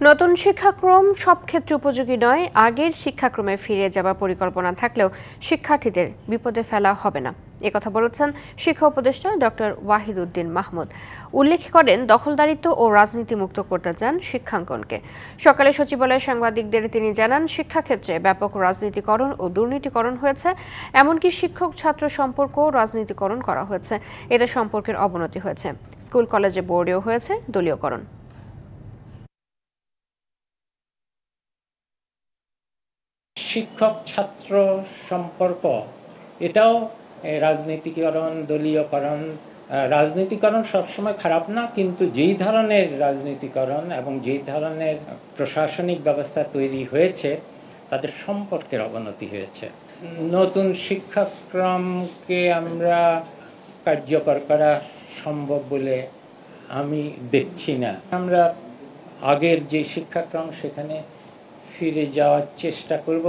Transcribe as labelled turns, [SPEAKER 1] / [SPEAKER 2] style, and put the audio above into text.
[SPEAKER 1] নতুন শিক্ষাক্রম সব ক্ষেত্রে উপযোগী নয়। আগের শিক্ষাক্রমে ফিরে যাবার পরিকল্পনা থাকলেও শিক্ষার্থীদের বিপদে ফেলা হবে না, একথা বলেছেন শিক্ষা উপদেষ্টা ডক্টর ওয়াহিদ উদ্দিন মাহমুদ। উল্লেখ করেন, দখলদারিত্ব ও রাজনীতি মুক্ত করতে চান শিক্ষাঙ্গনকে। সকালে সচিবালয়ে সাংবাদিকদের তিনি জানান, শিক্ষাক্ষেত্রে ব্যাপক রাজনীতিকরণ ও দুর্নীতিকরণ হয়েছে, এমনকি শিক্ষক ছাত্র সম্পর্ক রাজনীতিকরণ করা হয়েছে। এতে সম্পর্কের অবনতি হয়েছে। স্কুল কলেজে বোর্ডেও হয়েছে দলীয়করণ।
[SPEAKER 2] শিক্ষক ছাত্র সম্পর্ক এটাও রাজনীতিকরণ, দলীয়করণ। রাজনীতিকরণ সবসময় খারাপ না, কিন্তু যেই ধরনের রাজনীতিকরণ এবং যেই ধরনের প্রশাসনিক ব্যবস্থা তৈরি হয়েছে তাদের সম্পর্কের অবনতি হয়েছে। নতুন শিক্ষাক্রমকে আমরা কার্যকর করা সম্ভব বলে আমি দেখছি না। আমরা আগের যে শিক্ষাক্রম সেখানে ফিরে যাওয়ার চেষ্টা করব।